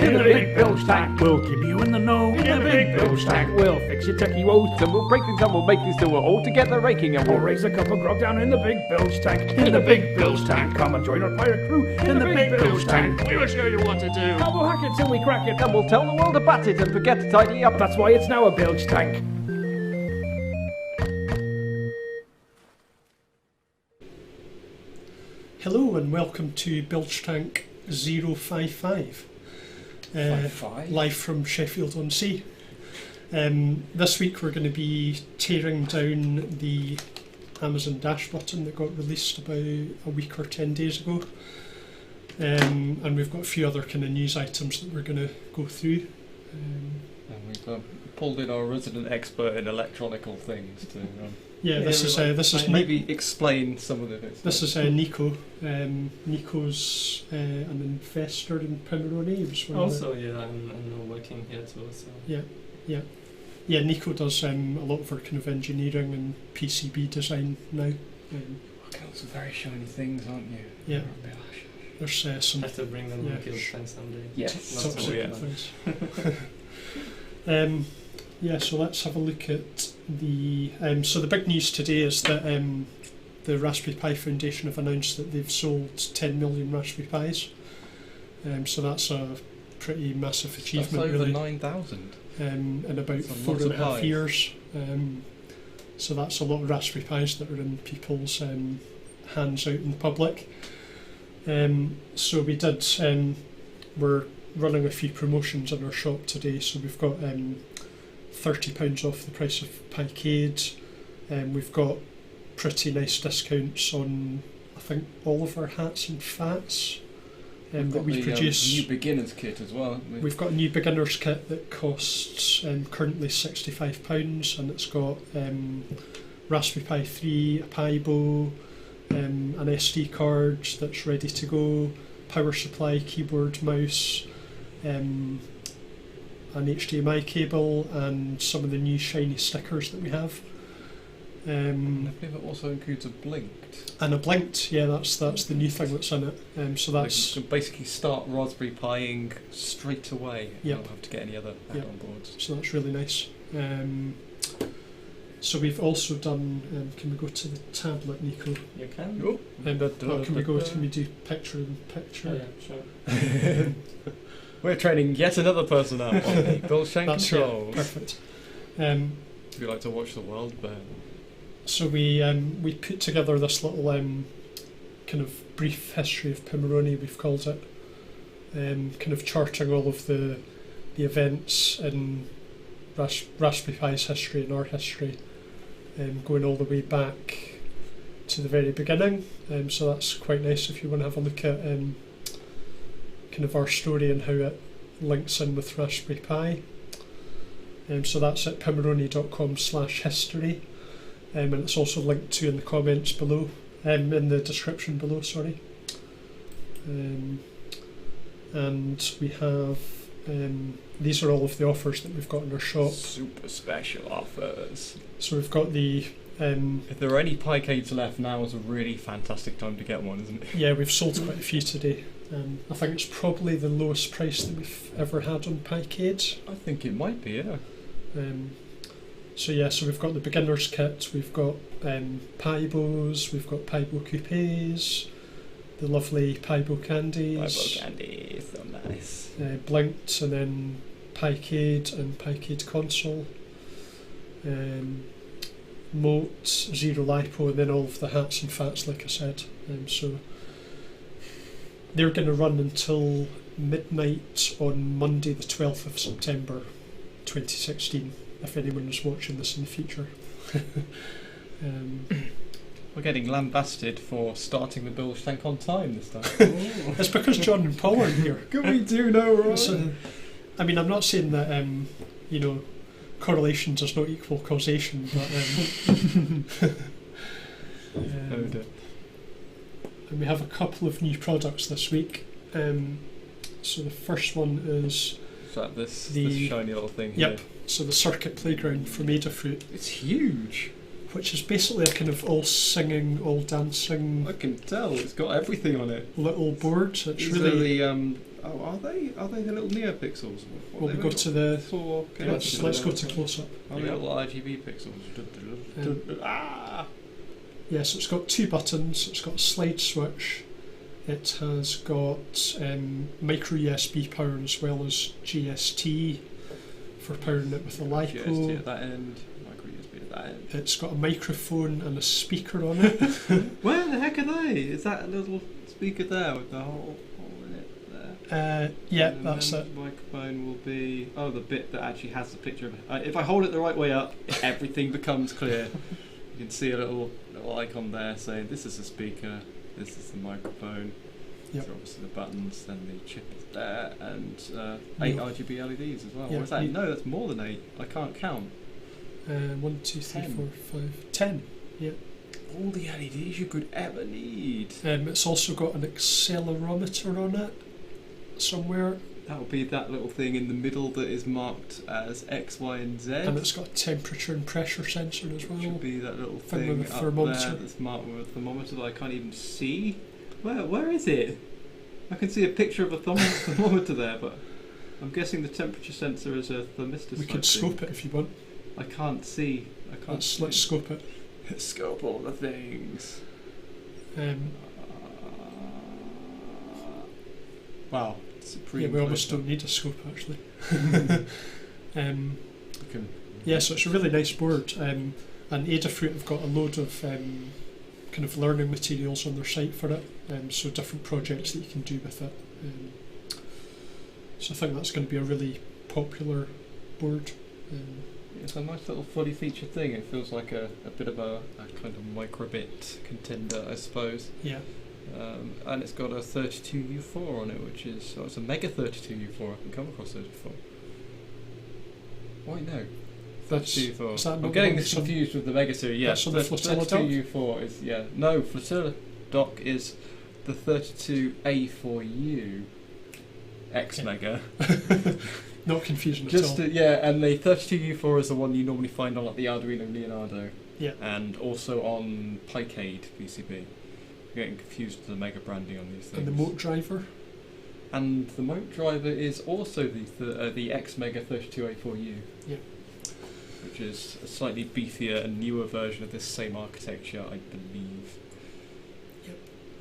In the big Bilge Tank. We'll keep you in the know. In the big Bilge Tank. We'll fix your techie woes, and we'll break things and we'll make things till we're all together raking, and We'll we'll raise a cup of grog down in the big Bilge Tank. In the big Bilge Tank. Come and join our pirate crew. In the big Bilge Tank. We will show you what to do. And we'll hack it till we crack it. and we'll tell the world about it and forget to tidy up. That's why it's now a Bilge Tank. Hello and welcome to Bilge Tank 055. Live from Sheffield on Sea. This week we're going to be tearing down the Amazon Dash button that got released about a week or 10 days ago. And we've got a few other kind of news items that we're going to go through. And we've pulled in our resident expert in electronical things to This is maybe explain some of the bits. This is Nico. Nico's an investor in Pomerone. He was one of the- I'm working here too. So. Yeah, Nico does a lot of our kind of engineering and PCB design now. Got some very shiny things, aren't you? Yeah. There's some Have to bring them on Bilge Tank someday. Yes. Not top so secret things. So let's have a look at the. So the big news today is that the Raspberry Pi Foundation have announced that they've sold 10 million Raspberry Pis. So that's a pretty massive achievement, That's over really. 9,000. In about That's a lot 4.5 of pies. years. So that's a lot of Raspberry Pis that are in people's hands out in the public. So we did. We're running a few promotions in our shop today. So we've got £30 off the price of Picade. We've got pretty nice discounts on, I think, all of our hats and fats that we produce. New beginners kit as well, haven't we? We've got a new beginners kit that costs currently £65, and it's got Raspberry Pi 3, a Pibo, an SD card that's ready to go, power supply, keyboard, mouse, an HDMI cable, and some of the new shiny stickers that we have. I believe it also includes a blinked. And a blinked, yeah, that's the new thing that's in it. So that's You can basically start Raspberry Piing straight away. You Yep. don't have to get any other add-on boards. So that's really nice. So we've also done. Can we go to the tablet, Nico? You can? Oh. Can we go? Can we do picture in picture? Oh, yeah, sure. We're training yet another person up on the Bilge Tank That's controls. perfect. If you like to watch the world burn. So we put together this little kind of brief history of Pomerone, we've called it, kind of charting all of the events in Raspberry Pi's history and our history, going all the way back to the very beginning. So that's quite nice if you want to have a look at kind of our story and how it links in with Raspberry Pi. So that's at pomerone.com/history. And it's also linked to in the comments below, in the description below, sorry. And we have, these are all of the offers that we've got in our shop. Super special offers. So we've got the, If there are any Picades left, now is a really fantastic time to get one, isn't it? yeah, we've sold quite a few today. I think it's probably the lowest price that we've ever had on Picades. I think it might be, yeah. So we've got the beginner's kit, we've got Pibos, we've got Pibo coupes, the lovely Pibo candies, Bible candy, so nice. blinked, and then Picade and Picade console, Moat, Zero Lipo, and then all of the hats and fats, like I said. So they're going to run until midnight on Monday the 12th of September 2016. If anyone is watching this in the future. We're getting lambasted for starting the Bilge Tank on time this time. It's because John and Paul aren't here. Can we do no right? So, I mean, I'm not saying that correlation does not equal causation, but Oh dear. and we have a couple of new products this week. So the first one is Is that this The- shiny little thing Yep. here? So the circuit playground from Adafruit, It's huge. which is basically a kind of all singing, all dancing I can tell. It's got everything on it. little board. It's These really are the Oh, are they? Are they the little neopixels? What Well, we go to the. four. Let's go to close up. Are they little RGB pixels? Ah! Yeah, so it's got 2 buttons. It's got a slide switch. It has got micro USB power as well as GST for powering it with a GST LiPo. at that end, micro USB at that end. It's got a microphone and a speaker on it. Where the heck are they? Is that a little speaker there with the hole in it there? Yeah, And that's then it. the microphone will be the bit that actually has the picture. If I hold it the right way up, everything becomes clear. You can see a little icon there saying this is the speaker, this is the microphone. Yep. So obviously the buttons, then the chip is there, and 8 RGB LEDs as well. Yeah, Or is that? No, that's more than 8. I can't count. 1, 2, 3, 10. 4, 5, 10. Yeah. All the LEDs you could ever need. It's also got an accelerometer on it somewhere, That would be that little thing in the middle that is marked as X, Y, and Z. and it's got a temperature and pressure sensor as Which well. would be that little Thing thing with a up thermometer. there that's marked with a thermometer that I can't even see. Where is it? I can see a picture of a thermometer there, but I'm guessing the temperature sensor is a thermistor. We could scope it if you want. I can't see. I can't. Let's scope it. Scope all the things. Wow, supreme. Yeah, we almost close-up. don't need a scope actually. You can- Yeah, so it's a really nice board. And Adafruit have got a load of kind of learning materials on their site for it. So different projects that you can do with it. So I think that's going to be a really popular board. It's a nice little fully featured thing. It feels like a bit of a kind of microbit contender, I suppose. Yeah. And it's got a 32U4 on it, which is it's a Mega 32U4. I haven't come across those before. Why no? That's, 32U4. is that I'm not getting the this one confused with the Mega series. Yeah, that's on the Flotilla dock? 32U4 is no Flotilla dock is the 32A4U X Mega. Not confusing Just at all. and the 32U4 is the one you normally find on like the Arduino Leonardo. Yeah. And also on Picade PCB. You're getting confused with the Mega branding on these things. And the moat driver. And the moat driver is also the X Mega 32A4U. Yeah. Which is a slightly beefier and newer version of this same architecture, I believe.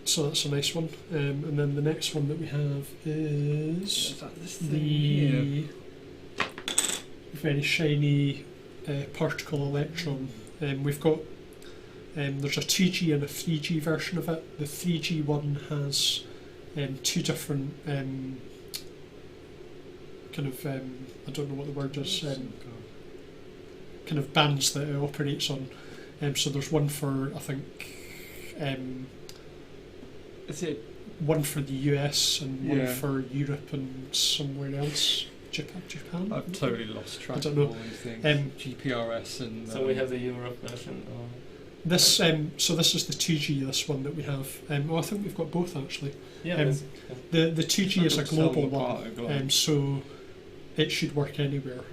So that's a nice one. And then the next one that we have is the very shiny particle electron. We've got there's a 2G and a 3G version of it. The 3G one has 2 different kind of I don't know what the word is. Kind of bands that it operates on. So there's one for I think. Is it? One for the US and one Yeah. for Europe and somewhere else. Japan? I've totally lost track I don't of know. all these things. GPRS and. So we have the Europe version. This so this is the 2G. This one that we have. I think we've got both actually. Yeah. The 2G is a global one, one. so it should work anywhere.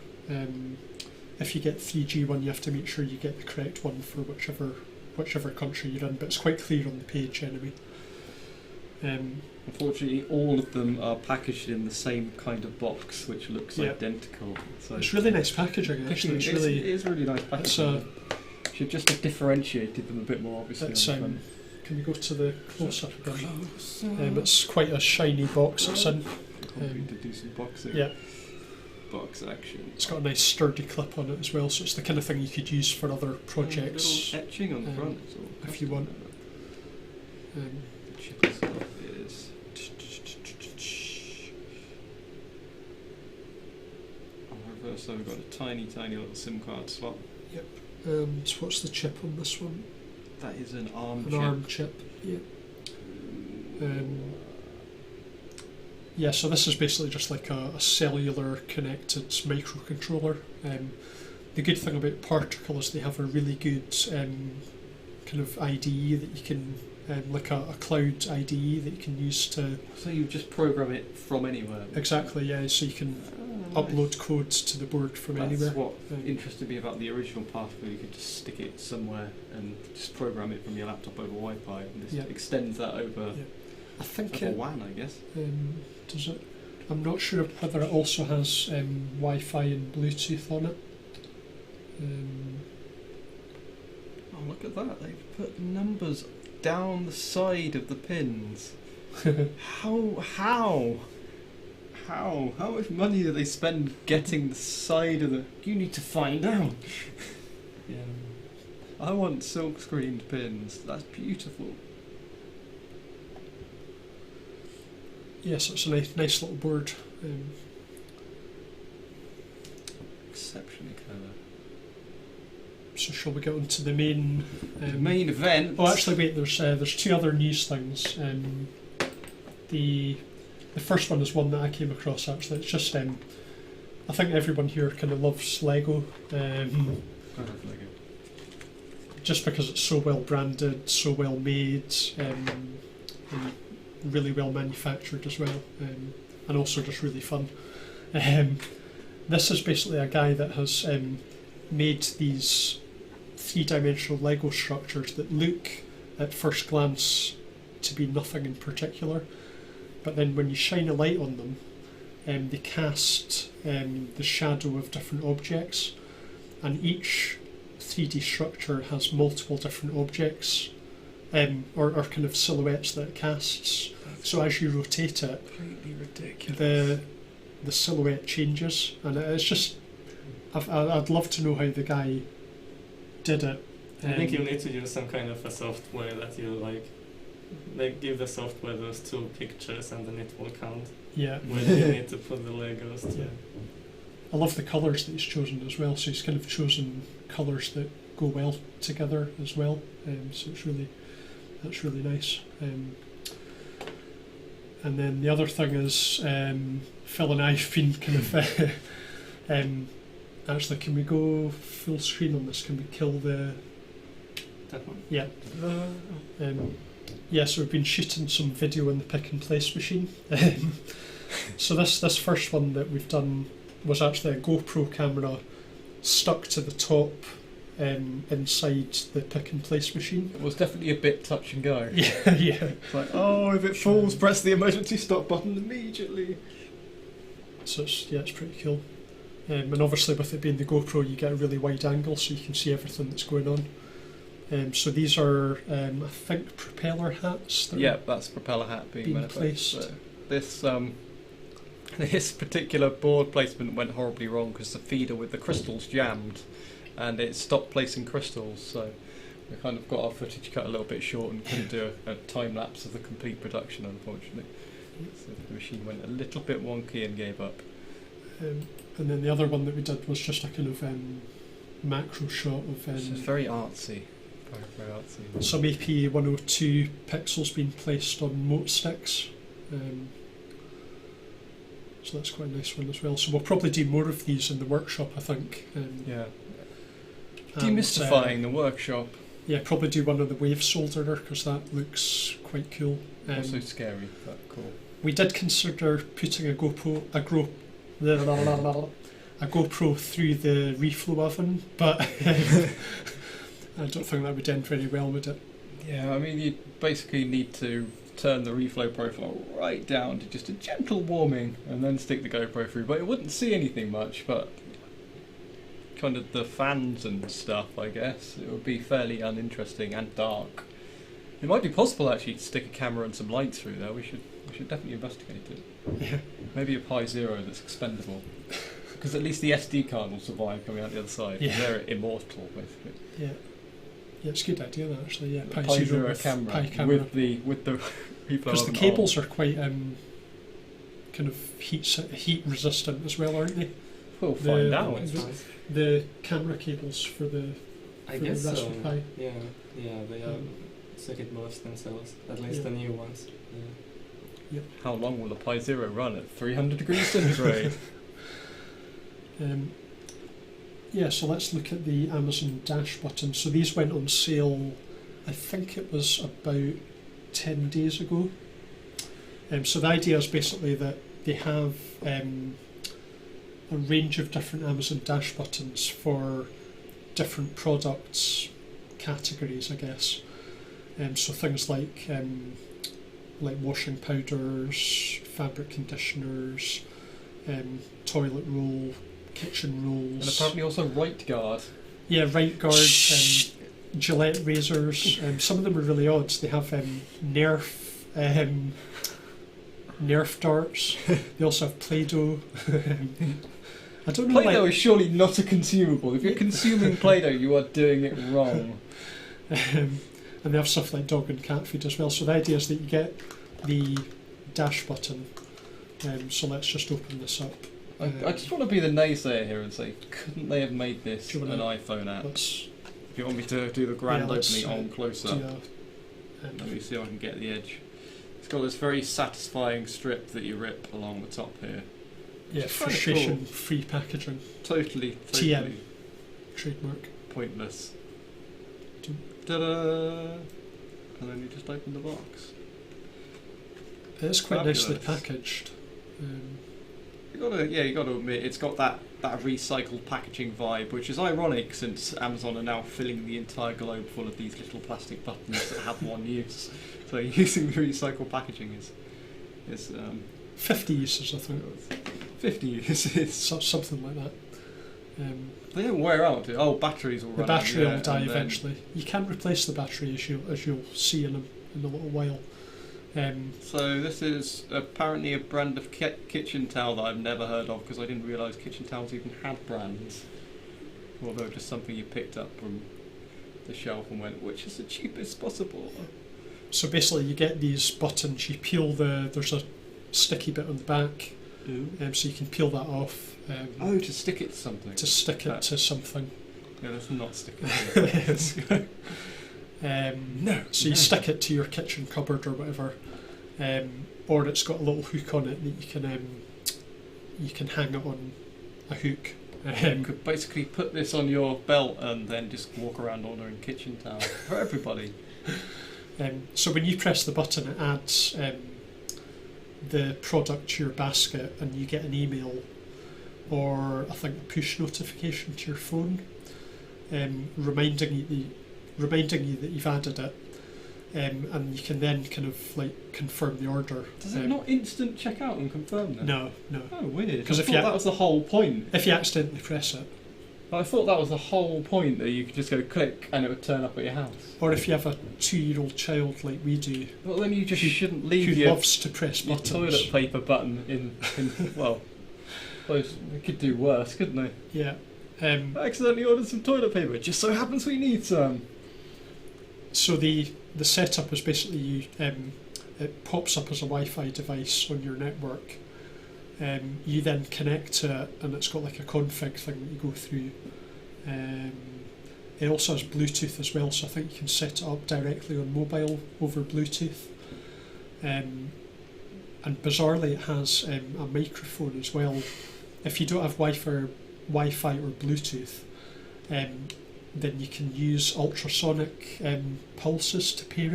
If you get 3G one, you have to make sure you get the correct one for whichever country you're in. But it's quite clear on the page anyway. Unfortunately, all of them are packaged in the same kind of box, which looks Yeah. identical. So It's really nice packaging actually. It's really. it is really nice It's packaging. Should just have differentiated them a bit more, obviously. It's on the front. Can we go to the close up again? Closer. It's quite a shiny box it's in. Hoping to do some boxing. Yeah, Box action. it's got a nice sturdy clip on it as well, so it's the kind of thing you could use for other projects. Little etching on the front. It's all if you want. The chip itself is. On reverse, so we've got a tiny little SIM card slot. And what's the chip on this one? That is an ARM An chip. ARM chip. Yeah. Yeah, so this is basically just like a cellular connected microcontroller. The good thing about Particle is they have a really good kind of IDE that you can, like a cloud IDE that you can use to... So you just program it from anywhere. Exactly, yeah, so you can upload codes to the board from That's anywhere. what interested me about the original Particle. You could just stick it somewhere and just program it from your laptop over Wi-Fi, and this Yeah. extends that over, Yeah. I think over WAN, I guess. does it? I'm not sure whether it also has Wi-Fi and Bluetooth on it. Oh, look at that! They've put numbers down the side of the pins. How much money do they spend getting the side of the? You need to find out. Yeah. I want silk screened pins. That's beautiful. Yes, it's a nice little board. Exceptionally clever. So shall we get on to the main? The main event. Oh, actually, wait. There's two other news things. The first one is one that I came across. Actually, it's just I think everyone here kind of loves Lego. I love Lego. Just because it's so well branded, so well made, and really well manufactured as well, and also just really fun. This is basically a guy that has made these three-dimensional Lego structures that look at first glance to be nothing in particular, but then when you shine a light on them, they cast the shadow of different objects, and each 3D structure has multiple different objects or kind of silhouettes that it casts. So as you rotate it, Completely ridiculous. the silhouette changes, and it's just I'd love to know how the guy did it. I think you'll need to use some kind of a software that you like give the software those two pictures and then it will count Yeah. where you need to put the Legos to. Yeah. I love the colours that he's chosen as well. So he's kind of chosen colours that go well together as well. So that's really nice. And then the other thing is Phil and I have been kind of actually, can we go full screen on this? Can we kill the? That one? Yeah. Yeah, so we've been shooting some video in the pick and place machine. So this first one that we've done was actually a GoPro camera stuck to the top inside the pick and place machine. It was definitely a bit touch and go. Yeah, yeah. It's like, oh, if it falls, press the emergency stop button immediately. So it's pretty cool. And obviously with it being the GoPro, you get a really wide angle so you can see everything that's going on. So these are, I think, propeller hats. That Yeah, that's propeller hat being placed. So this particular board placement went horribly wrong because the feeder with the crystals jammed and it stopped placing crystals, so we kind of got our footage cut a little bit short and couldn't do a time lapse of the complete production, unfortunately. So the machine went a little bit wonky and gave up. And then the other one that we did was just a kind of macro shot of It's just very artsy. Very, very artsy. some AP 102 pixels being placed on moat sticks. So that's quite a nice one as well. So we'll probably do more of these in the workshop, I think. Yeah. And, Demystifying the workshop. Yeah, probably do one of the wave solderer because that looks quite cool. Also scary, but cool. We did consider putting a GoPro through the reflow oven, but I don't think that would end very well, would it? Yeah, I mean, you basically need to turn the reflow profile right down to just a gentle warming and then stick the GoPro through, but it wouldn't see anything much, but kind of the fans and stuff, I guess, it would be fairly uninteresting and dark. It might be possible actually to stick a camera and some lights through there. We should definitely investigate it. Yeah. Maybe a Pi Zero that's expendable, because at least the SD card will survive coming out the other side. Yeah. They're immortal, basically. Yeah. Yeah, it's a good idea that actually. Yeah, Pi Zero with camera, Pi camera. with the reflow. Because the cables are quite kind of heat resistant as well, aren't they? We'll the- find out. That's nice. The camera cables for the I for guess the so. Raspberry Pi. Yeah, they are circuit boards themselves, at least Yeah. the new ones. Yeah. How long will the Pi Zero run at 300 degrees centigrade? Yeah, so let's look at the Amazon Dash buttons. So these went on sale, I think it was about 10 days ago. So the idea is basically that they have a range of different Amazon Dash buttons for different products categories, I guess. So things like like washing powders, fabric conditioners, toilet roll, kitchen And rolls. apparently also right guard. Yeah, right guard, Gillette razors. Some of them are really odd. They have Nerf darts. They also have Play-Doh. I don't know. Play-Doh is surely not a consumable. If you're consuming Play-Doh, you are doing it wrong. And they have stuff like dog and cat food as well. So the idea is that you get the dash button. So let's just open this up. I just want to be the naysayer here and say, couldn't they have made this Do you an wanna- iPhone app? Let's If you want me to do the grand let's, opening on close do up, a, let me see if I can get the edge. It's got this very satisfying strip that you rip along the top here. yeah, It's kinda frustration-free packaging Totally TM. trademark. pointless. Do- Ta-da! And then you just open the box. It's quite nicely Fabulous. packaged. You gotta admit, it's got that recycled packaging vibe, which is ironic since Amazon are now filling the entire globe full of these little plastic buttons that have one use. So using the recycled packaging is 50 uses, I think. 50 uses. Something like that. They don't wear out. Batteries will The run out. battery will yeah, die and then- eventually. You can replace the battery as you'll see in a little while. So this is apparently a brand of kitchen towel that I've never heard of because I didn't realise kitchen towels even had brands. Although just something you picked up from the shelf and went, which is the cheapest possible? So basically, you get these buttons. You peel there's a sticky bit on the back, so you can peel that off. To stick it to something. To stick it to something. Yeah, let's not stick it to No. So you stick it to your kitchen cupboard or whatever, or it's got a little hook on it that you can hang it on a hook. You could basically put this on your belt and then just walk around ordering kitchen towels for everybody. So when you press the button, it adds the product to your basket, and you get an email or I think a push notification to your phone, reminding you that you've added it, and you can then kind of like confirm the order. Does it not instant checkout and confirm that? No. Oh, weird. 'Cause I if thought you- that was the whole point. If you accidentally press it, I thought that was the whole point, that you could just go click and it would turn up at your house. or if you have a 2-year-old child like we do, Well, then you just shouldn't leave who your loves to press buttons. toilet paper button in well, I suppose they could do worse, couldn't they? Yeah. I accidentally ordered some toilet paper. It just so happens we need some. So the setup is basically it pops up as a Wi-Fi device on your network. You then connect to it, and it's got like a config thing that you go through. It also has Bluetooth as well, so I think you can set it up directly on mobile over Bluetooth. And bizarrely, it has a microphone as well. If you don't have Wi-Fi or Bluetooth, then you can use ultrasonic pulses to pair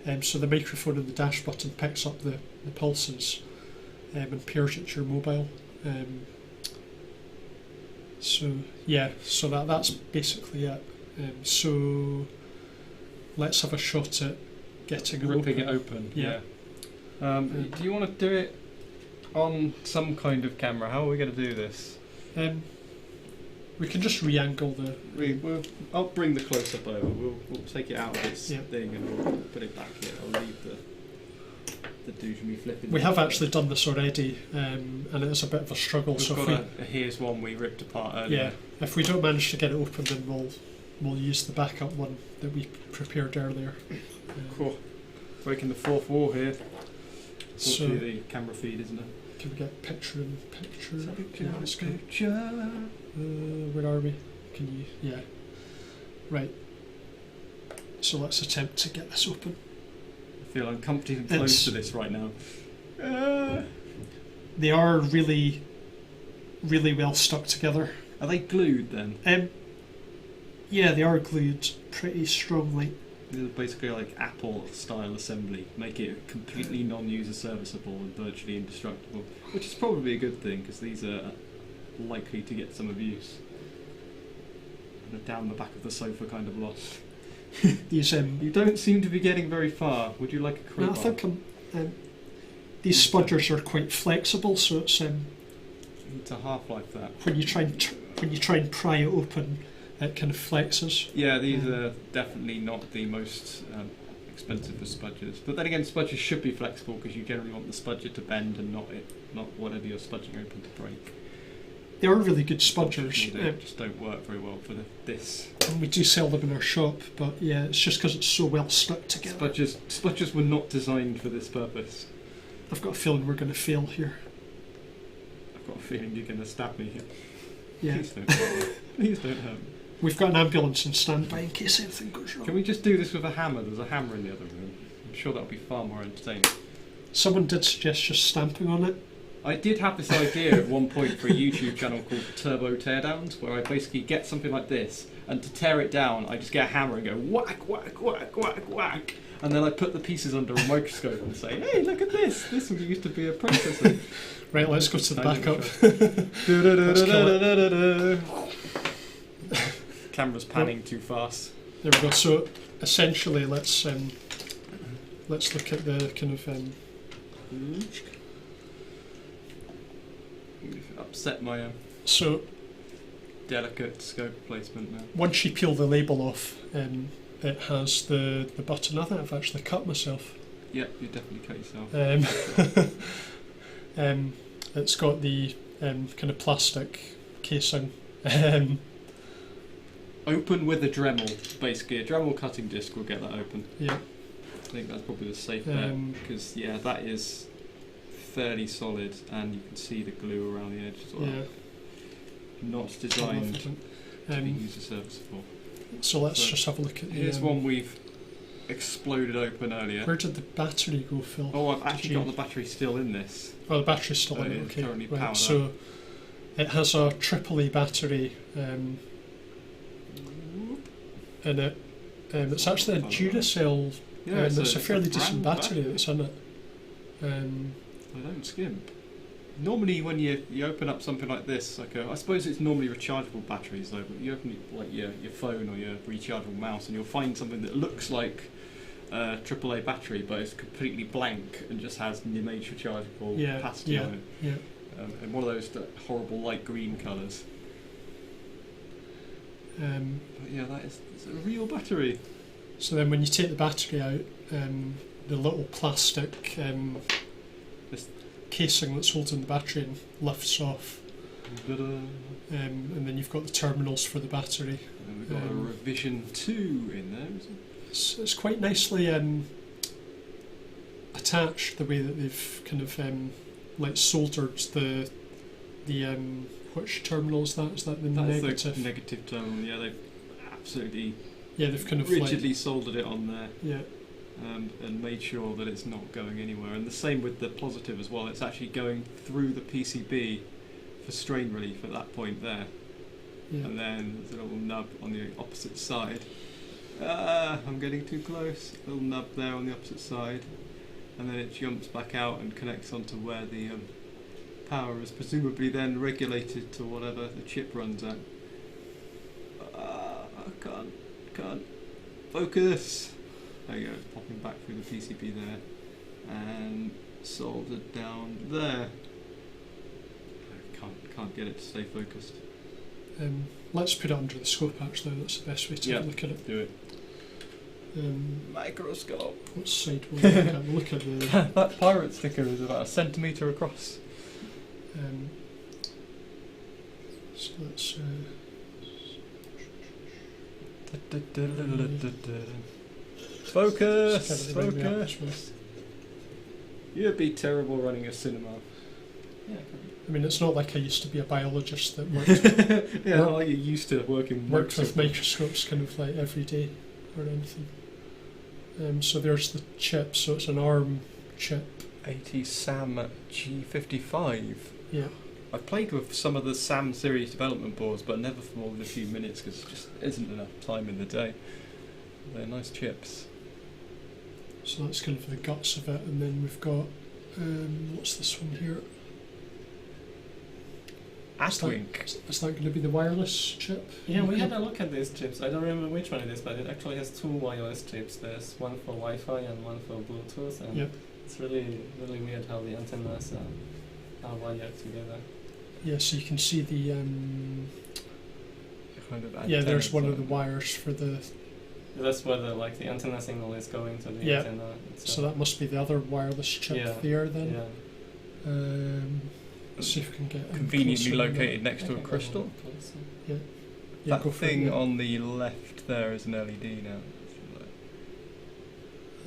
it. So the microphone and the dash button picks up the pulses and pairs it to your mobile. So that's basically it. So let's have a shot at getting it Ripping open. it open. Yeah. Do you want to do it on some kind of camera? How are we going to do this? We can just re-angle the. I'll bring the close up over. We'll take it out of this Yeah. thing and we'll put it back here. I'll leave the douche flipping. We have actually done this already, and it is a bit of a struggle. We've so if got here's one we ripped apart earlier. if we don't manage to get it open, then we'll use the backup one that we prepared earlier. Cool. Breaking the fourth wall here. So Fortunately, the camera feed, isn't it? can we get picture in picture? Picture, Yeah, let's go. picture. Where are we? Can you? Yeah. Right. So let's attempt to get this open. I feel uncomfortably It's- close to this right now. They are really, really well stuck together. Are they glued then? Yeah, they are glued pretty strongly. These are basically like Apple style assembly, make it completely non-user serviceable and virtually indestructible, which is probably a good thing because these are likely to get some abuse. And a down the back of the sofa kind of lost. these. You don't seem to be getting very far. Would you like a No, crowbar? I think these spudgers are quite flexible, so it's It's a half-life that. when you try and pry it open, it kind of flexes. Yeah, these are definitely not the most expensive for spudgers. But then again, spudgers should be flexible because you generally want the spudger to bend and not whatever you're spudging open to break. They are really good spudgers. They just don't work very well for this. And we do sell them in our shop, but yeah, it's just because it's so well stuck together. Spudgers were not designed for this purpose. I've got a feeling we're going to fail here. I've got a feeling you're going to stab me here. Yeah. Please don't hurt me. Please don't hurt me. We've got an ambulance on standby in case anything goes wrong. Can we just do this with a hammer? There's a hammer in the other room. I'm sure that'll be far more entertaining. Someone did suggest just stamping on it. I did have this idea at one point for a YouTube channel called Turbo Teardowns, where I basically get something like this, and to tear it down, I just get a hammer and go whack, whack, whack, whack, whack, and then I put the pieces under a microscope and say, hey, look at this! This used to be a processor. Right, let's go to the backup. Camera's panning too fast. There we go. So essentially, let's look at the kind of. Upset my So delicate scope placement now. once you peel the label off, it has the button. I think I've actually cut myself. Yep, you definitely cut yourself. It's got the kind of plastic casing. Open with a Dremel, basically. A Dremel cutting disc will get that open. Yeah. I think that's probably the safe bet, because yeah, that is fairly solid, and you can see the glue around the edge as well. Yeah. Not designed to be user serviceable. So let's just have a look at the. Here's one we've exploded open earlier. Where did the battery go, Phil? Oh, I've actually got the battery still in this. Oh, the battery's still in it. It's Okay. currently Right. powered So up. it has a AAA battery in it. It's actually a Duracell. Yeah, It's a fairly brand decent battery battery. that's in it. I don't skimp. Normally, when you open up something like this, I suppose it's normally rechargeable batteries though. But you open like your phone or your rechargeable mouse, and you'll find something that looks like a AAA battery, but it's completely blank and just has image rechargeable capacity on it. Yeah. And one of those horrible light green colours. But yeah, it's a real battery. So then, when you take the battery out, the little plastic This- casing that's holding the battery in lifts off, Ta-da. and then you've got the terminals for the battery. And we've got a revision 2 in there, isn't it? It's quite nicely attached, the way that they've kind of like soldered the which terminal is that? Is that the That's negative? the negative terminal. Yeah, they've absolutely Yeah, they've kind of rigidly soldered it on there. Yeah. And made sure that it's not going anywhere. And the same with the positive as well. It's actually going through the PCB for strain relief at that point there. Yeah. And then there's a little nub on the opposite side. I'm getting too close. Little nub there on the opposite side. And then it jumps back out and connects onto where the power is presumably then regulated to whatever the chip runs at. I can't focus. There you go, popping back through the PCB there, and soldered down there. I can't get it to stay focused. Let's put it under the scope. Actually, that's the best way to Yeah, look at it. Do it. Microscope. What side will we look at? We'll look at the. That pirate sticker is about 1 centimetre across. So let's. Focus! kind of bring me up Focus! this way. You'd be terrible running a cinema. I mean, it's not like I used to be a biologist that worked Yeah, not like you're used to working with microscopes kind of like every day or anything. So there's the chip. So it's an ARM chip. 80 SAM G55. Yeah. I played with some of the SAM series development boards, but never for more than a few minutes because there just isn't enough time in the day. They're nice chips. So that's kind of the guts of it, and then we've got what's this one here? Adwink. Is that going to be the wireless chip? Yeah, we had a look at these chips. I don't remember which one it is, but it actually has 2 wireless chips. There's one for Wi-Fi and one for Bluetooth, and Yep. it's really weird how the antennas are wired together. Yeah, so you can see the Kind of yeah. There's antennas one of on the it. wires for the. That's where the antenna signal is going to the Yeah. antenna itself. So that must be the other wireless chip Yeah, there then. Yeah. Let's see if we can get in Conveniently closer on that. located next to a I can go crystal. look closer. Yeah, That go for it, thing yeah. on the left there is an LED now.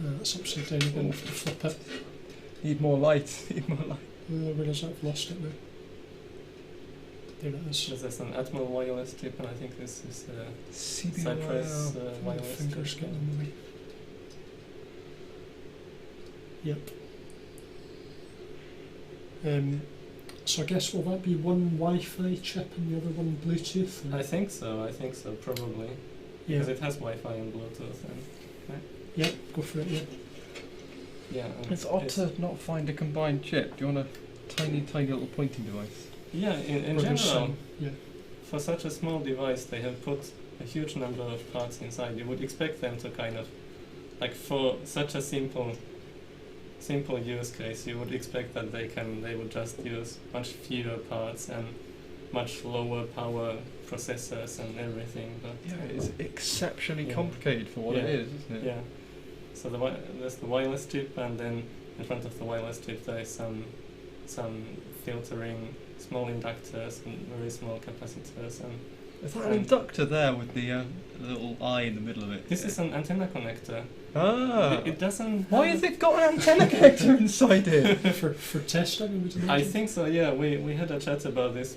That's upside down again. I have to flip it. Need more light. Need more light. Where is it? I've lost it now. There it is. There's an Atmel wireless chip, and I think this is CBY. Cypress My wireless fingers chip. getting in the way. Yep. So I guess will that be one Wi-Fi chip and the other one Bluetooth? Or? I think so, probably. Yeah. Because it has Wi-Fi and Bluetooth. And, Yeah. Go for it. Yeah. yeah, and It's odd to not find a combined chip. Do you want a tiny little pointing device? Yeah, in Or there's general, some- yeah. for such a small device, they have put a huge number of parts inside. You would expect them to kind of, like for such a simple use case, you would expect that they would just use much fewer parts and much lower power processors and everything. But Yeah, it's exceptionally Yeah. complicated for what it Yeah. is, isn't it? yeah, so there's the wireless chip, and then in front of the wireless chip there is some filtering, small inductors and very small capacitors, and Is that an inductor there with the little eye in the middle of it? this is an antenna connector. Ah. It doesn't. Why have- has it got an antenna connector inside it? for testing, I would imagine. I think so. Yeah, we had a chat about this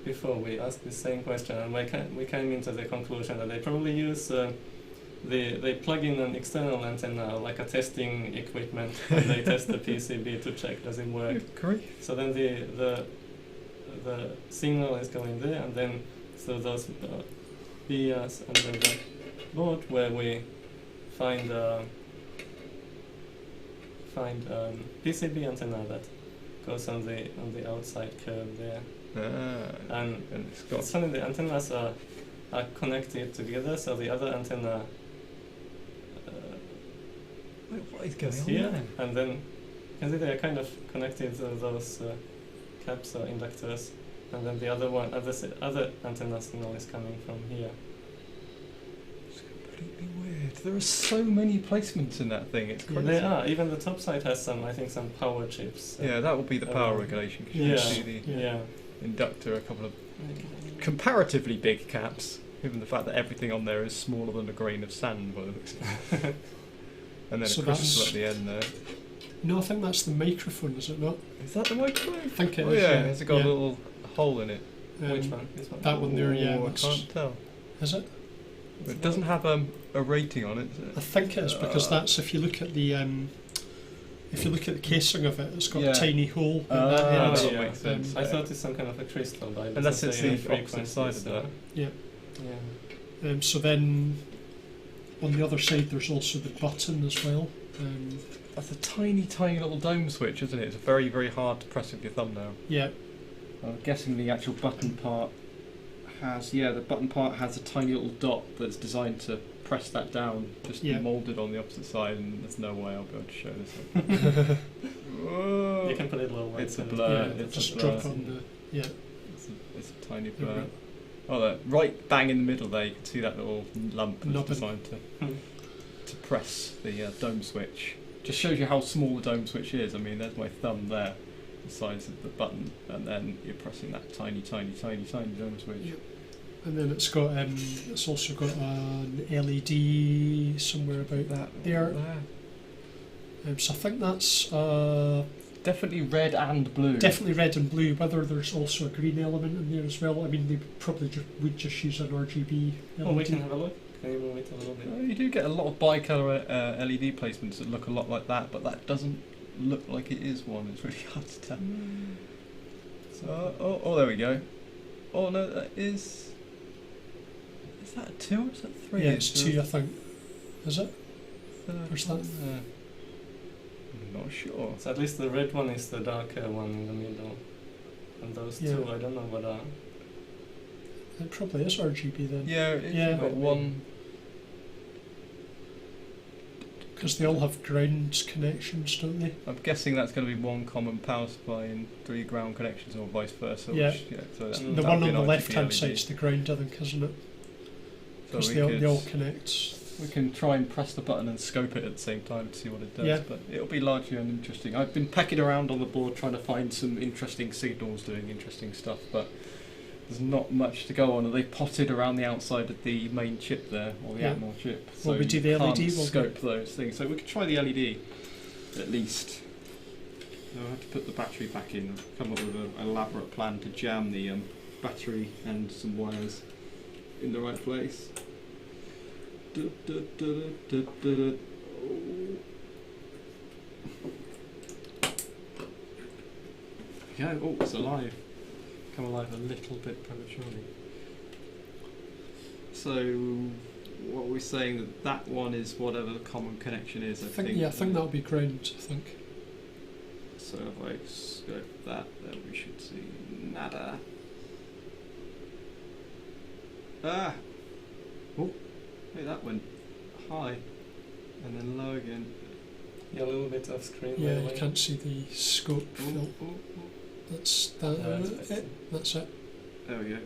before. We asked the same question, and we came into the conclusion that they probably use they plug in an external antenna, like a testing equipment, and they test the PCB to check does it work. Correct. So then the signal is going there, and then through those vias under the board where we find PCB antenna that goes on the outside curve there, Ah. and And it's got. suddenly the antennas are connected together, so the other antenna Wait, what is goes going on here, there? and then you can see they are kind of connected to those caps or inductors, and then the other antenna signal is coming from here. It's completely weird. There are so many placements in that thing. It's Yeah, crazy. They are. Even the top side has some power chips. Yeah, that will be the power Um, regulation. 'Cause yeah. you can see the Yeah. inductor, a couple of comparatively big caps, given the fact that everything on there is smaller than a grain of sand by the looks of it. And then So a crystal that's- at the end there. No, I think that's the microphone, is it not? Is that the microphone? I think it Oh is, yeah, yeah. it's got Yeah. a little hole in it. Which one? This one. That one there, yeah. Oh, I that's- can't tell. Is it? It doesn't have a rating on it, does I it? think it is because that's if you look at the casing of it, it's got Yeah. a tiny hole in Ah, that end. that yeah. makes sense. I thought it's some kind of a crystal, but it Unless doesn't it's say any the opposite frequencies, side of so- that. Yeah. Yeah. So then, on the other side, there's also the button as well. That's a tiny little dome switch, isn't it? It's very, very hard to press with your thumb now. Yeah, I'm guessing the actual button part the button part has a tiny little dot that's designed to press that down, just Yeah. moulded on the opposite side, and there's no way I'll be able to show this. Whoa. You can put it lower. It's a so- blur. yeah, it's just a drop blur. on the It's a tiny There we blur. go. Oh, there, right bang in the middle there, you can see that little lump that's Nubbin. designed Hmm. to press the dome switch. Just shows you how small the dome switch is. I mean, there's my thumb there, the size of the button, and then you're pressing that tiny dome switch. Yep. And then it's got it's also got an LED somewhere about That there. there. So I think that's Definitely red and blue. definitely red and blue. Whether there's also a green element in there as well. I mean, they probably would just use an RGB LED. Oh, we can have a look. Can you move it a little bit? You do get a lot of bicolour LED placements that look a lot like that, but that doesn't look like it is one. It's really hard to tell. Oh, there we go. Oh no, that is. Is that a 2 or is that 3? Yeah, it's 2, I think. Is it? Third Where's that? one there. I'm not sure. So at least the red one is the darker one in the middle. And those Yeah. two, I don't know what are. It probably is RGB then. Yeah, if Yeah. you've got one. Because they all have ground connections, don't they? I'm guessing that's going to be one common power supply and 3 ground connections, or vice versa. Yeah. So Mm. The that'd one be on the an left hand RGB side is the ground, I think, isn't it? So Because we they all could- connect. We can try and press the button and scope it at the same time to see what it does, Yeah. but it'll be largely uninteresting. I've been pecking around on the board trying to find some interesting signals doing interesting stuff, but there's not much to go on. They potted around the outside of the main chip there, or the Yeah. Atmel chip, so Well, we do you the LED, can't won't we? scope those things. So we could try the LED, at least. So I have to put the battery back in, come up with an elaborate plan to jam the battery and some wires in the right place. Yeah, oh, it's alive. Come alive a little bit prematurely. So, what are we saying? That one is whatever the common connection is, I think. Yeah, I think that'll be ground, I think. So if I scope that, then we should see nada. Ah! Oh, hey, that went high and then low again. Yeah, a little bit off screen. by Yeah, the you way. can't see the scope Oh, fill. oh, oh. That's that. No, that's it. That's it. There we go.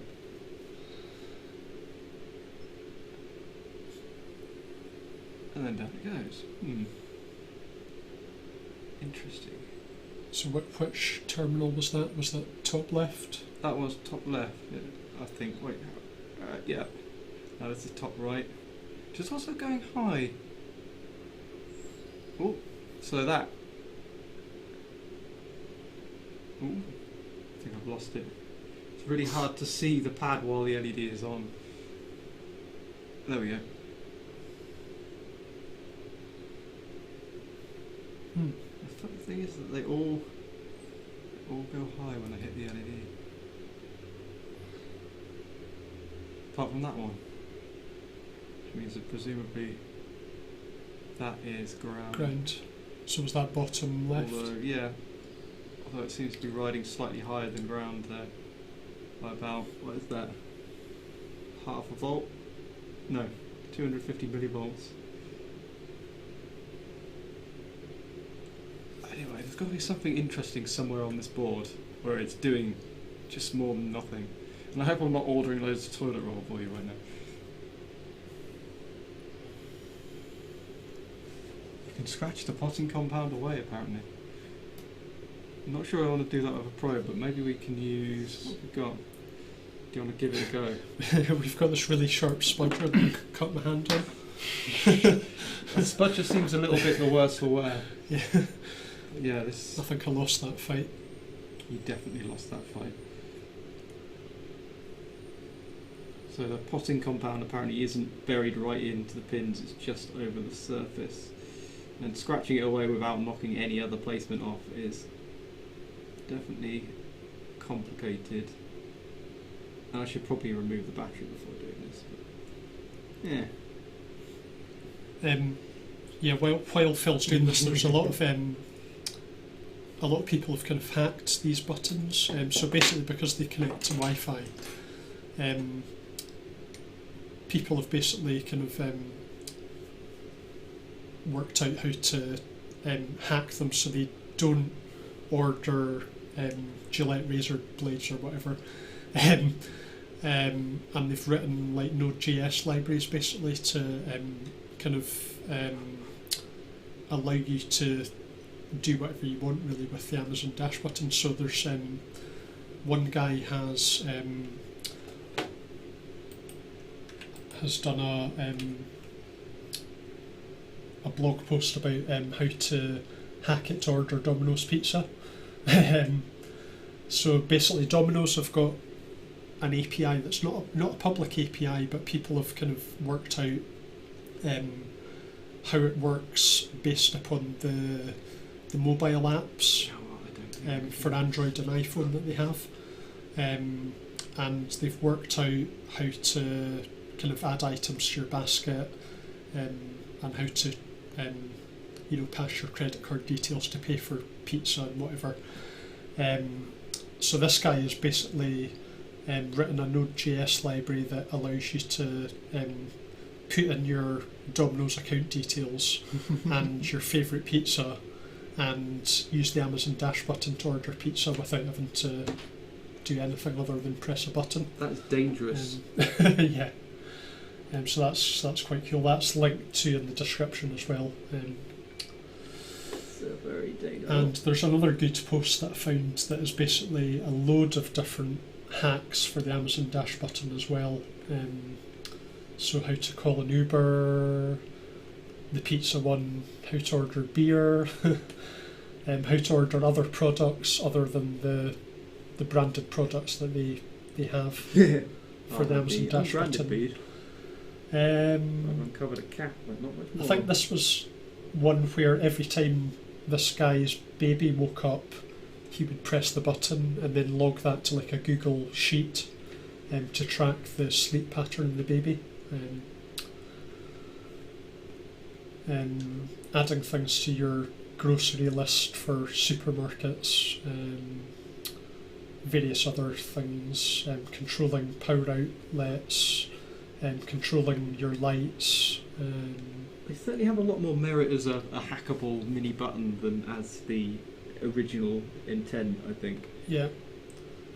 And then down it goes. Interesting. So which terminal was that? Was that top left? That was top left, yeah, I think. Wait, yeah. Now this is top right. Which is also going high. Oh, so that. Oh, I think I've lost it. It's really hard to see the pad while the LED is on. There we go. The funny thing is that they all go high when I hit the LED. Apart from that one. Which means that presumably that is ground. Ground. So was that bottom left? Although it seems to be riding slightly higher than ground there. By about, what is that? Half a volt? No, 250 millivolts. Anyway, there's got to be something interesting somewhere on this board where it's doing just more than nothing. And I hope I'm not ordering loads of toilet roll for you right now. You can scratch the potting compound away, apparently. I'm not sure I want to do that with a probe, but maybe we can use what we've got. Do you want to give it a go? We've got this really sharp spudger that I cut my hand on. The spudger seems a little bit the worse for wear. Yeah. Yeah, this. I think I lost that fight. You definitely lost that fight. So the potting compound apparently isn't buried right into the pins, it's just over the surface. And scratching it away without knocking any other placement off is definitely complicated. And I should probably remove the battery before doing this. But yeah. While Phil's doing this, there's a lot of people have kind of hacked these buttons. So basically, because they connect to Wi-Fi, people have basically kind of worked out how to hack them so they don't order Gillette razor blades or whatever. And they've written like Node.js libraries basically to kind of allow you to do whatever you want really with the Amazon Dash button. So there's one guy has done a blog post about how to hack it to order Domino's pizza. So basically Domino's have got an API that's not a public API, but people have kind of worked out how it works based upon the mobile apps for Android and iPhone that they have, and they've worked out how to kind of add items to your basket, and how to pass your credit card details to pay for pizza and whatever. so this guy is basically written a Node.js library that allows you to put in your Domino's account details and your favourite pizza and use the Amazon Dash button to order pizza without having to do anything other than press a button. That's dangerous. Yeah. So that's quite cool. That's linked to in the description as well. It's very dangerous. And there's another good post that I found that is basically a load of different hacks for the Amazon Dash button as well. So how to call an Uber, the pizza one, how to order beer, how to order other products other than the branded products that they have for the Amazon Dash button. Bead. I've I've uncovered a cat, but not much more. I think this was one where every time this guy's baby woke up, he would press the button and then log that to like a Google sheet to track the sleep pattern of the baby. Adding things to your grocery list for supermarkets, various other things, controlling power outlets, controlling your lights. They certainly have a lot more merit as a hackable mini button than as the original intent, I think. Yeah.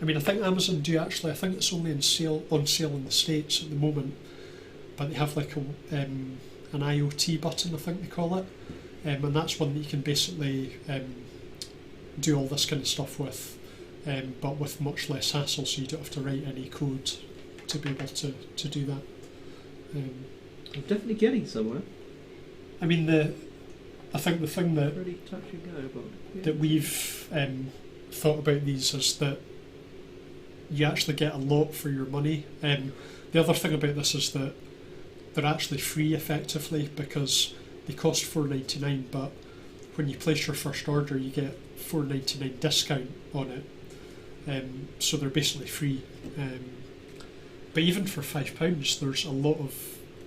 I mean, I think Amazon do actually, I think it's only on sale in the States at the moment, but they have like an IoT button, I think they call it, and that's one that you can basically do all this kind of stuff with, but with much less hassle, so you don't have to write any code to be able to do that. I'm definitely getting somewhere. I mean, I think the thing that Pretty touch and go, but yeah. that we've thought about these is that you actually get a lot for your money. The other thing about this is that they're actually free effectively because they cost $4.99, but when you place your first order you get $4.99 discount on it, so they're basically free. But even for £5 there's a lot of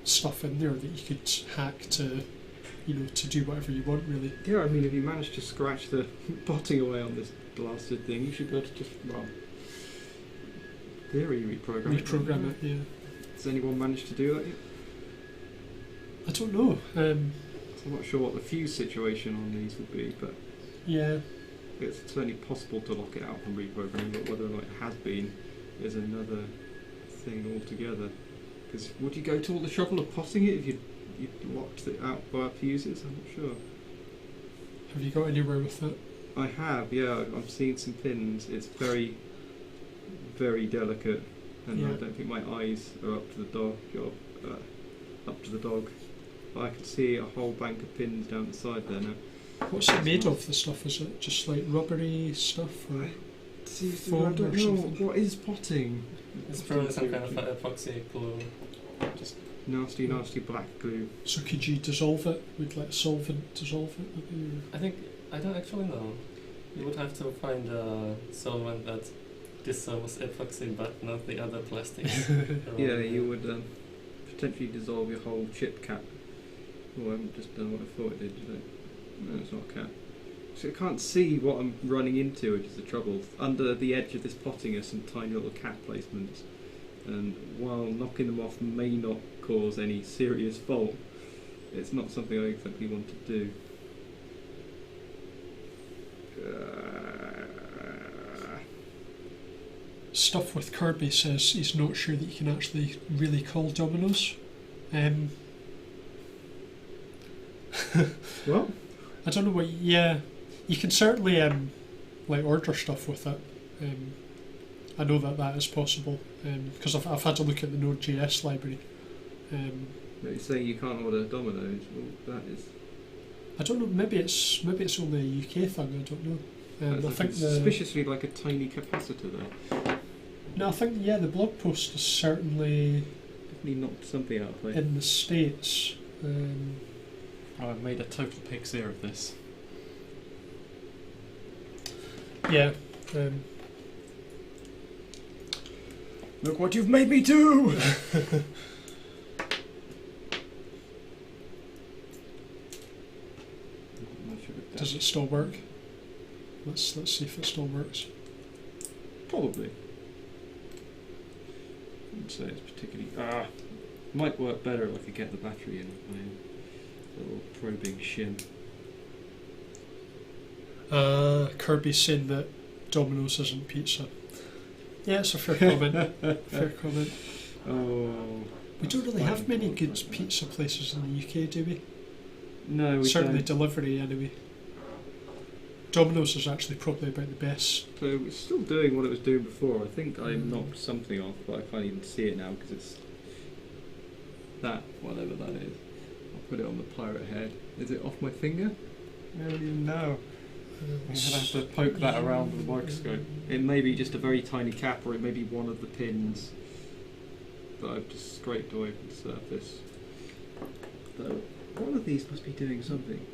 stuff in there that you could hack to do whatever you want, really. Yeah, I mean, if you manage to scratch the botting away on this blasted thing, you should be able to just, well, theory reprogram it, yeah. Has anyone managed to do that yet? I don't know. I'm not sure what the fuse situation on these would be, but Yeah. it's certainly possible to lock it out from reprogramming, but whether or not it has been is another thing altogether. Because would you go to all the trouble of potting it if you locked it out via fuses? I'm not sure. Have you got anywhere with that? I have, yeah. I'm seeing some pins. It's very, very delicate, and Yeah. I don't think my eyes are up to the dog. But I can see a whole bank of pins down the side there now. What's it made of, the stuff? Is it just like rubbery stuff? Or? Seriously, Foam I don't or know. something? What is potting? It's probably some kind of epoxy glue. Just Nasty, nasty black glue. So could you dissolve it? Would like solvent dissolve it? Maybe? I don't actually know. You would have to find a solvent that dissolves epoxy but not the other plastics. Yeah, you would potentially dissolve your whole chip cap. Oh, I haven't just done what I thought it did, did I? No, it's not a cap. So I can't see what I'm running into, which is the trouble. Under the edge of this potting are some tiny little cap placements, and while knocking them off may not cause any serious fault, it's not something I exactly want to do. Stuff with Kirby says he's not sure that you can actually really call Domino's. Well, I don't know what. Yeah, you can certainly like order stuff with it. I know that is possible because I've had a look at the Node.js library. but you're saying you can't order Domino's. Well, that is. I don't know. Maybe it's only a UK thing. I don't know. That's I think suspiciously like a tiny capacitor there. No, I think the blog post is certainly Definitely knocked something out of place. in the States. Oh, I've made a total pig's ear of this. Yeah. Look what you've made me do! Does it still work? Let's see if it still works. Probably. I wouldn't say it's particularly... might work better if I could get the battery in with my little probing shim. Kirby's saying that Domino's isn't pizza. Yeah, it's a fair comment. Fair comment. Oh... We don't really have many good pizza places in the UK, do we? No, we Certainly don't. delivery, anyway. Domino's is actually probably about the best. So it's still doing what it was doing before. I think I knocked something off, but I can't even see it now because it's that, whatever that is. I'll put it on the pirate head. Is it off my finger? I don't even know. I'm going to have to poke that around with a microscope. It may be just a very tiny cap, or it may be one of the pins that I've just scraped away from the surface. Though, one of these must be doing something.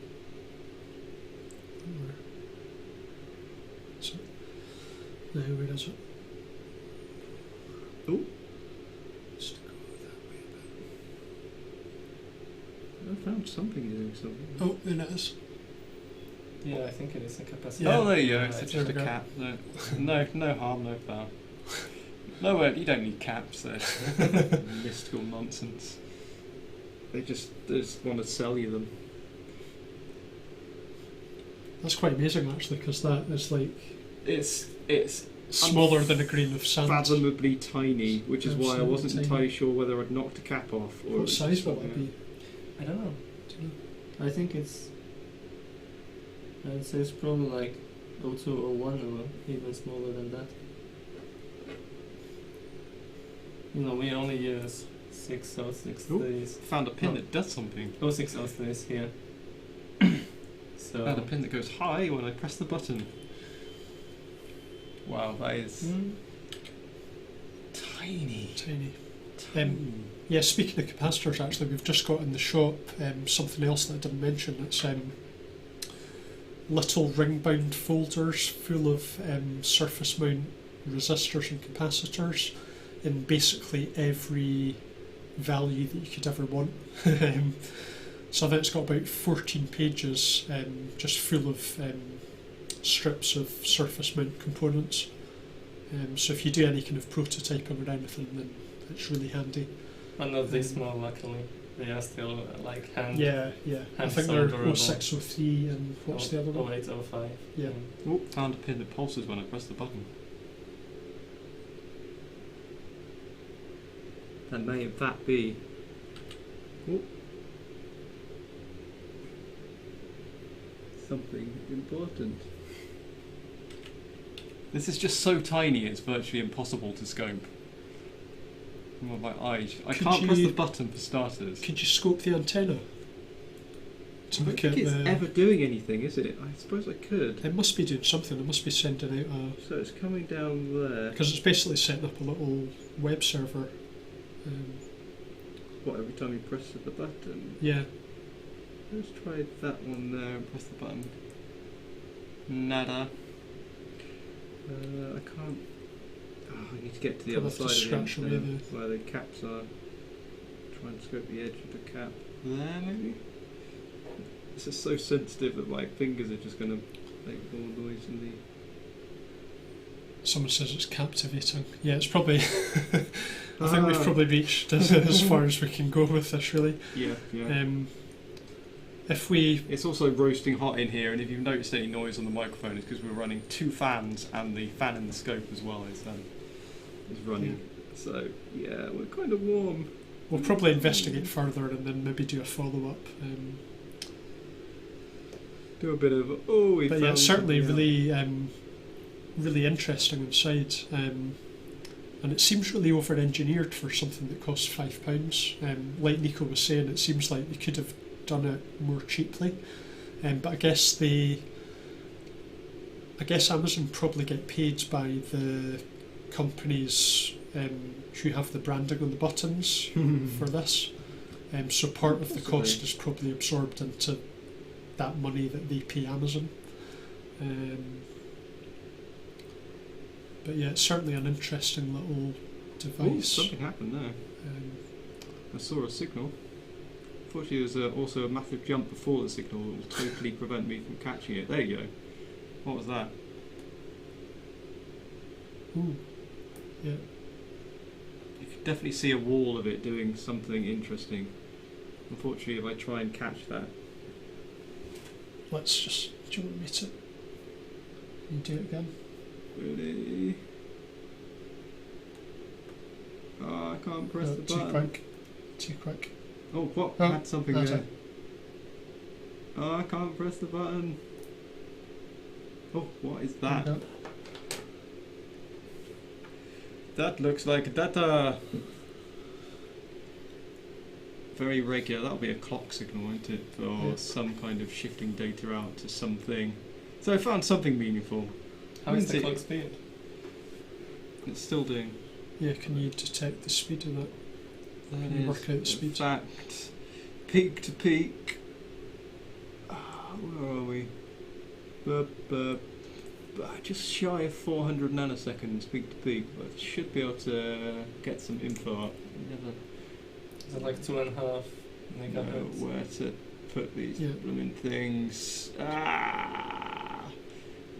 So, now where is it? Oh, Just go that way a I found something doing something. bit. Oh, there it is. Yeah, I think it is a capacitor. Yeah. Oh, there you go. Right, It's there just we a go. cap. No harm, no foul. No, you don't need caps. They're mystical nonsense. They just want to sell you them. That's quite amazing, actually, because that is like It's smaller than a grain of sand. fathomably tiny, which is why I Absolutely wasn't tiny. entirely sure whether I'd knocked a cap off or. What size will it be? I don't know. Do you know? I think it's. I'd say it's probably like 02 or 01 or even smaller than that. You know, we only use 606 Ooh. days. Found a pin Oh. that does something. 0603 here. So. Found a pin that goes high when I press the button. Wow, that is tiny. Tiny. Tiny. Yeah, speaking of capacitors, actually, we've just got in the shop something else that I didn't mention. It's little ring-bound folders full of surface mount resistors and capacitors in basically every value that you could ever want. So I think it's got about 14 pages just full of strips of surface mount components. So if you do any kind of prototyping or anything, then it's really handy. But not this small, luckily. They are still like hand. Yeah. I And think they're solderable. 0603 and what's the other one? 0805. Yeah. Oh, found a pin that pulses when I press the button. That may in fact be. Oh. Something important. This is just so tiny it's virtually impossible to scope. With my eyes. I Could can't press you- the button for starters. Could you scope the antenna? I To don't look think at it's the... ever doing anything, is it? I suppose I could. It must be doing something. It must be sending out a... So it's coming down there. Because it's basically setting up a little web server. What, every time you press the button? Yeah. Let's try that one there and press the button. Nada. I can't. Oh, I need to get to the I'll other have to side of scratch the away end, where the caps are. Try and scope the edge of the cap. There, maybe? This is so sensitive that my fingers are just going to make all noise in the. Someone says it's captivating. Yeah, it's probably... I think we've probably reached as far as we can go with this, really. Yeah. If we... It's also roasting hot in here, and if you've noticed any noise on the microphone, it's because we're running 2 fans, and the fan in the scope as well is running. So, yeah, we're kind of warm. We'll probably investigate further and then maybe do a follow-up. Do a bit of, we But found yeah, it's certainly something else. really interesting inside. And it seems really over-engineered for something that costs £5. Like Nico was saying, it seems like they could have done it more cheaply. But I guess Amazon probably get paid by the companies who have the branding on the buttons for this. So part of the cost is probably absorbed into that money that they pay Amazon. But yeah, it's certainly an interesting little device. Something happened there. I saw a signal. Unfortunately, there's also a massive jump before the signal that will totally prevent me from catching it. There you go. What was that? Ooh. Yeah. You can definitely see a wall of it doing something interesting. Unfortunately, if I try and catch that, Let's just. Do you want me to? You do it again. really. Oh, I can't press No, the too button. quick. Too quick. Oh, what? Oh, I had something that's there. it. Oh, I can't press the button. Oh, what is There that? we go. That looks like data. Very regular. That'll be a clock signal, won't it? For Yeah. some kind of shifting data out to something. So I found something meaningful. How is Isn't the it? clock speed? It's still doing. Yeah, can you detect the speed of that? That Can you is, work out the in speed? fact, peak to peak. Where are we? Just shy of 400 nanoseconds peak to peak, but should be able to get some info up. Never Is it like 2.5 know megahertz? where to put these Yeah. blooming things.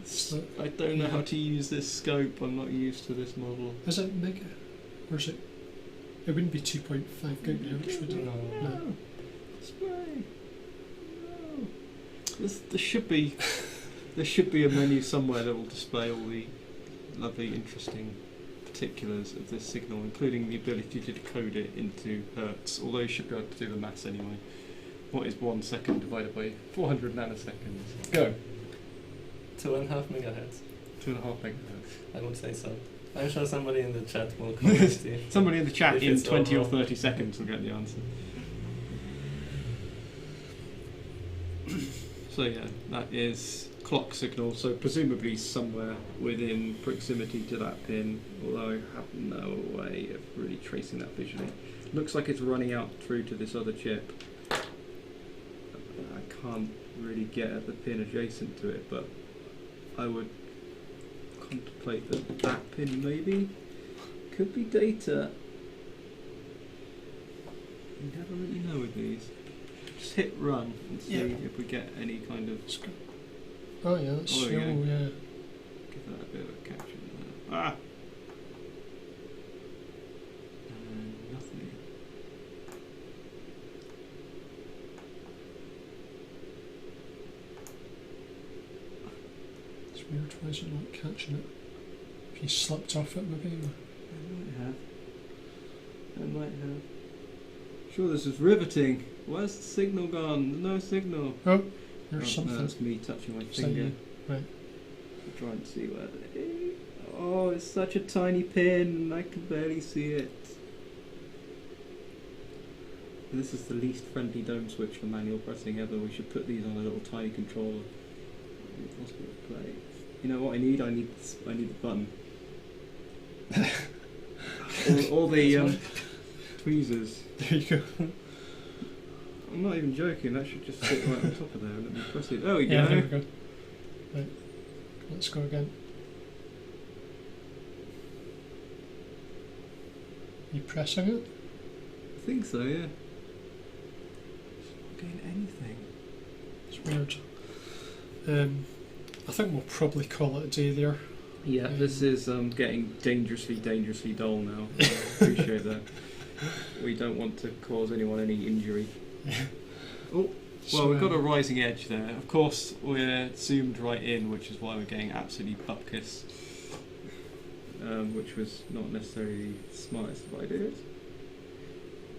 So- I don't know yeah. how to use this scope. I'm not used to this model. Is it mega? Or is it? It wouldn't be 2.5 gigahertz, would it? No. No. Display. No. There should be a menu somewhere that will display all the lovely, interesting particulars of this signal, including the ability to decode it into hertz. Although you should be able to do the maths anyway. What is 1 second divided by 400 nanoseconds? Go. 2.5 megahertz. 2.5 megahertz. I would say so. I'm sure somebody in the chat will correct you. Somebody in the chat If in it's 20 or over. 30 seconds will get the answer. So yeah, that is clock signal, so presumably somewhere within proximity to that pin, although I have no way of really tracing that visually. Looks like it's running out through to this other chip. I can't really get at the pin adjacent to it, but I would contemplate that pin maybe could be data. You never really know with these. Just hit run and see Yeah. if we get any kind of. Oh yeah, that's Oh, there we oh, go. yeah. Give that a bit of a capture there. Ah! And nothing. It's weird. Why is it not catching it? If you slipped off it, maybe. Or... I might have. Sure, this is riveting. Where's the signal gone? There's no signal. Oh, Oh, there's no, something. that's me touching my Is that finger. you? Right. I'm trying to see where it is. Oh, it's such a tiny pin. I can barely see it. This is the least friendly dome switch for manual pressing ever. We should put these on a little tiny controller. What's the play? You know what I need? I need the button. all the tweezers. There you go. I'm not even joking. That should just sit right on top of there. Let me press it. There we Yeah, go. there we go. Right. Let's go again. You pressing it? I think so. Yeah. It's not getting anything. It's weird. I think we'll probably call it a day there. Yeah, this is getting dangerously dull now. I appreciate that. We don't want to cause anyone any injury. Oh, well, we've got a rising edge there. Of course, we're zoomed right in, which is why we're getting absolutely bupkis, which was not necessarily the smartest of ideas.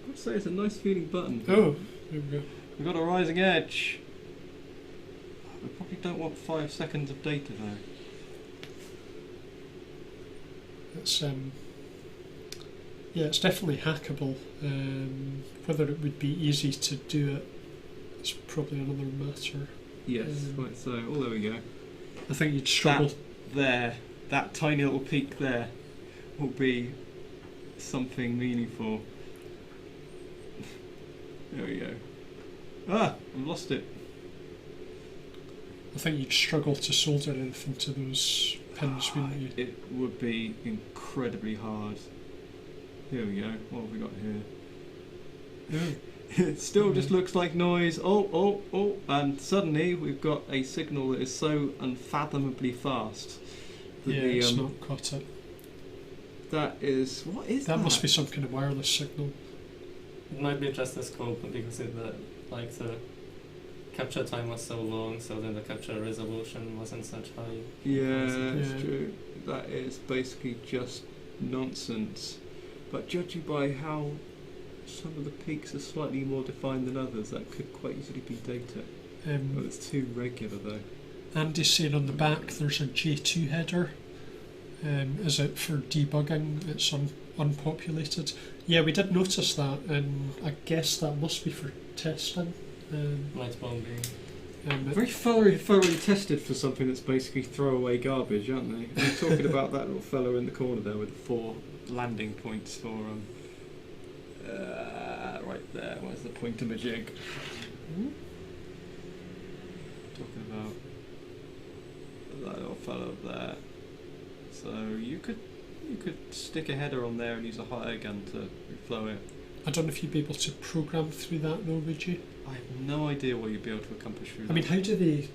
I'd say it's a nice feeling button. Oh, there we go. We've got a rising edge. We probably don't want 5 seconds of data though. It's yeah, it's definitely hackable. Whether it would be easy to do it is probably another matter. Yes, right, so, oh, there we go. I think you'd struggle. That tiny little peak there will be something meaningful. There we go. Ah, I've lost it. I think you'd struggle to solder anything to those pins, wouldn't you? It would be incredibly hard. Here we go. What have we got here? It still just looks like noise. Oh, and suddenly we've got a signal that is so unfathomably fast that Yeah, it's not caught it. That is... What is that? That must be some kind of wireless signal. It might be just the scope because the capture time was so long, so then the capture resolution wasn't such high. Yeah, that's Yeah. true. That is basically just nonsense. But judging by how some of the peaks are slightly more defined than others, that could quite easily be data. Well, it's too regular though. Andy's saying on the back there's a J2 header. Is it for debugging? It's unpopulated. Yeah, we did notice that, and I guess that must be for testing. Might well be. Very thoroughly tested for something that's basically throwaway garbage, aren't they? We're talking about that little fellow in the corner there with the 4 landing points for right there. Where's the pointer-majig? Talking about that little fellow there. So you could stick a header on there and use a hot air gun to reflow it. I don't know if you'd be able to program through that though, would you? I have no idea what you'd be able to accomplish through I that. mean, how do they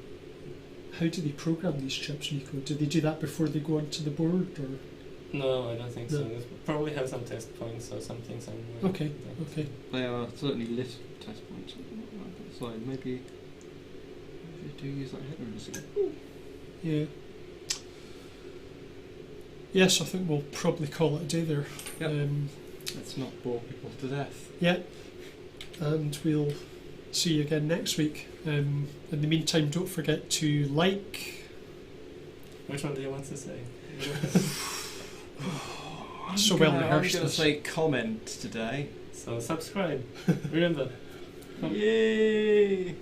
program these chips, Nico? Do they do that before they go onto the board, or? No, I don't think so. No. They probably have some test points or something somewhere. Okay, okay. They are certainly lit test points. So maybe they do use that header in a second. Yeah. Yes, I think we'll probably call it a day there. Yep. Let's not bore people to death. Yeah. And we'll see you again next week. In the meantime, don't forget to like. Which one do you want to say? So well rehearsed. I'm going to this. say comment today. So subscribe. Remember. Yay!